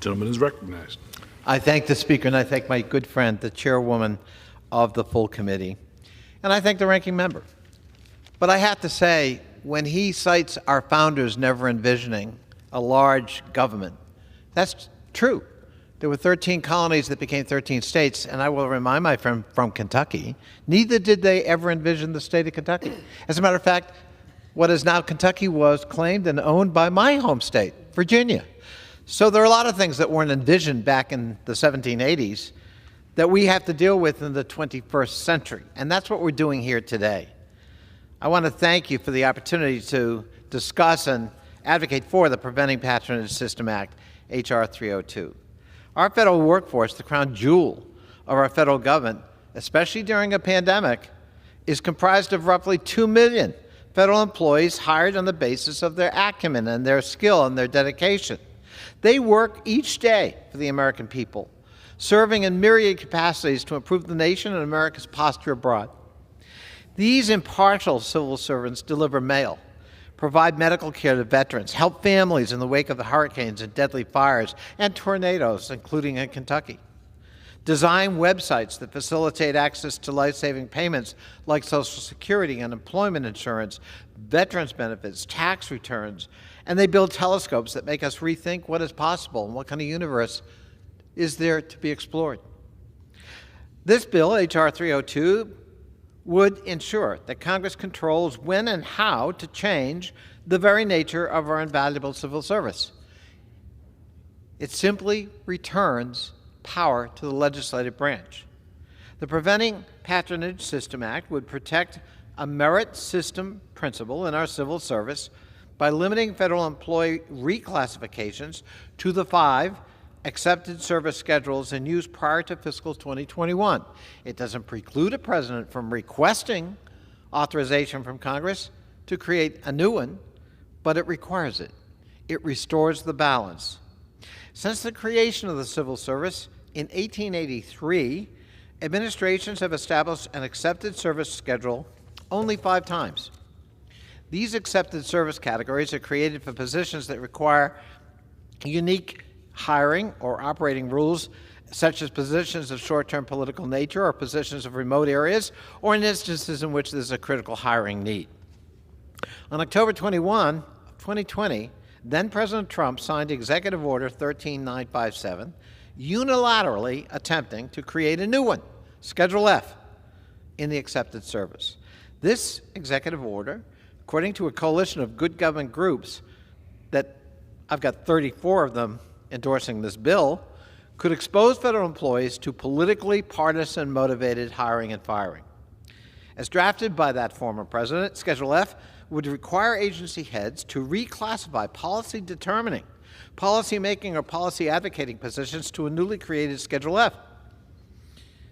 Gentleman is recognized. I thank the Speaker, and I thank my good friend, the Chairwoman of the full committee, and I thank the Ranking Member. But I have to say, when he cites our founders never envisioning a large government, that's true. There were 13 colonies that became 13 states, and I will remind my friend from Kentucky, neither did they ever envision the state of Kentucky. As a matter of fact, what is now Kentucky was claimed and owned by my home state, Virginia. So there are a lot of things that weren't envisioned back in the 1780s that we have to deal with in the 21st century, and that's what we're doing here today. I want to thank you for the opportunity to discuss and advocate for the Preventing Patronage System Act, H.R. 302. Our federal workforce, the crown jewel of our federal government, especially during a pandemic, is comprised of roughly 2 million federal employees hired on the basis of their acumen and their skill and their dedication. They work each day for the American people, serving in myriad capacities to improve the nation and America's posture abroad. These impartial civil servants deliver mail, provide medical care to veterans, help families in the wake of the hurricanes and deadly fires and tornadoes, including in Kentucky, design websites that facilitate access to life-saving payments like Social Security and employment insurance, veterans benefits, tax returns, and they build telescopes that make us rethink what is possible and what kind of universe is there to be explored. This bill, H.R. 302, would ensure that Congress controls when and how to change the very nature of our invaluable civil service. It simply returns power to the legislative branch. The Preventing Patronage System Act would protect a merit system principle in our civil service by limiting federal employee reclassifications to the 5 accepted service schedules in use prior to fiscal 2021. It doesn't preclude a president from requesting authorization from Congress to create a new one, but it requires it. It restores the balance. Since the creation of the civil service in 1883, administrations have established an accepted service schedule only 5 times. These accepted service categories are created for positions that require unique hiring or operating rules, such as positions of short-term political nature or positions of remote areas, or in instances in which there's a critical hiring need. On October 21, 2020, then President Trump signed Executive Order 13957, unilaterally attempting to create a new one, Schedule F, in the accepted service. This executive order, according to a coalition of good government groups that I've got 34 of them endorsing this bill, could expose federal employees to politically partisan motivated hiring and firing. As drafted by that former president, Schedule F would require agency heads to reclassify policy determining, policy making, or policy advocating positions to a newly created Schedule F.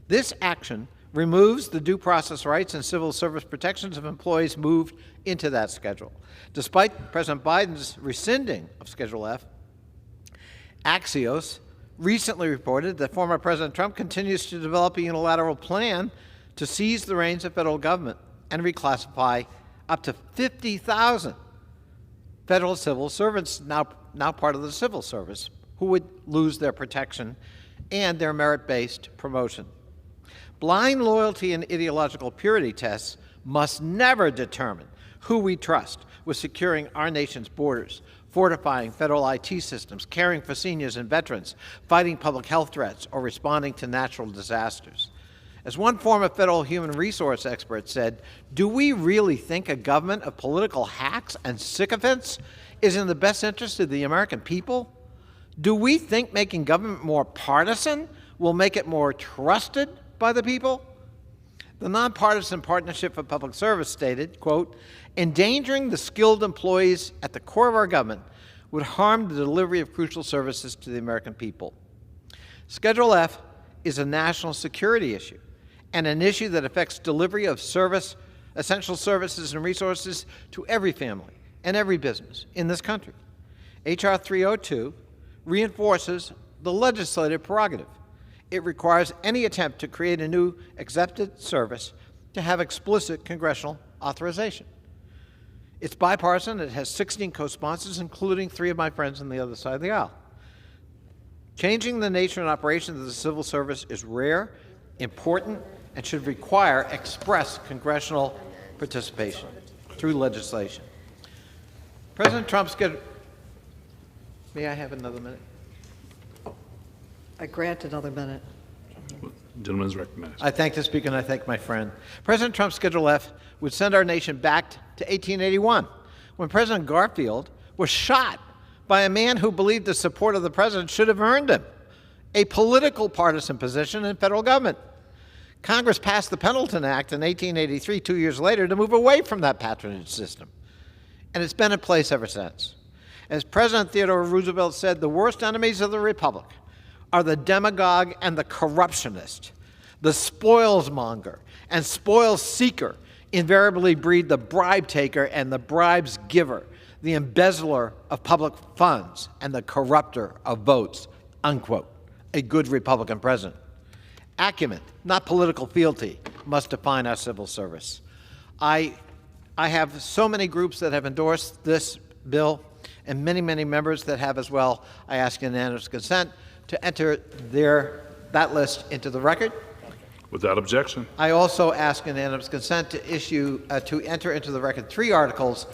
This action removes the due process rights and civil service protections of employees moved into that schedule. Despite President Biden's rescinding of Schedule F, Axios recently reported that former President Trump continues to develop a unilateral plan to seize the reins of federal government and reclassify up to 50,000 federal civil servants, now part of the civil service, who would lose their protection and their merit-based promotion. Blind loyalty and ideological purity tests must never determine who we trust with securing our nation's borders, fortifying federal IT systems, caring for seniors and veterans, fighting public health threats, or responding to natural disasters. As one former federal human resource expert said, do we really think a government of political hacks and sycophants is in the best interest of the American people? Do we think making government more partisan will make it more trusted by the people? The Nonpartisan Partnership for Public Service stated, quote, endangering the skilled employees at the core of our government would harm the delivery of crucial services to the American people. Schedule F is a national security issue and an issue that affects delivery of essential services and resources to every family and every business in this country. H.R. 302 reinforces the legislative prerogative. It requires any attempt to create a new accepted service to have explicit congressional authorization. It's bipartisan. It has 16 co-sponsors, including 3 of my friends on the other side of the aisle. Changing the nature and operations of the civil service is rare, important, and should require express congressional participation through legislation. President Trump's May I have another minute? I grant another minute. The gentleman is recognized. I thank the Speaker and I thank my friend. President Trump's Schedule F would send our nation back to 1881, when President Garfield was shot by a man who believed the support of the president should have earned him a political partisan position in federal government. Congress passed the Pendleton Act in 1883, 2 years later, to move away from that patronage system. And it's been in place ever since. As President Theodore Roosevelt said, the worst enemies of the Republic are the demagogue and the corruptionist. The spoils monger and spoils seeker invariably breed the bribe taker and the bribes giver, the embezzler of public funds and the corrupter of votes, unquote. A good Republican president. Acumen, not political fealty, must define our civil service. I have so many groups that have endorsed this bill and many, many members that have as well. I ask unanimous consent to enter that list into the record. Without objection. I also ask unanimous consent to enter into the record 3 articles.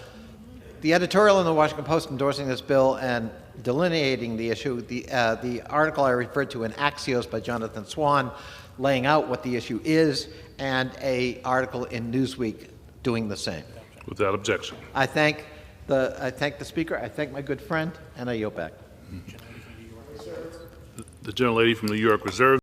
The editorial in the Washington Post endorsing this bill and delineating the issue, the article I referred to in Axios by Jonathan Swan, laying out what the issue is, and an article in Newsweek doing the same. Without objection. I thank the Speaker, I thank my good friend, and I yield back. The gentlelady from New York reserves.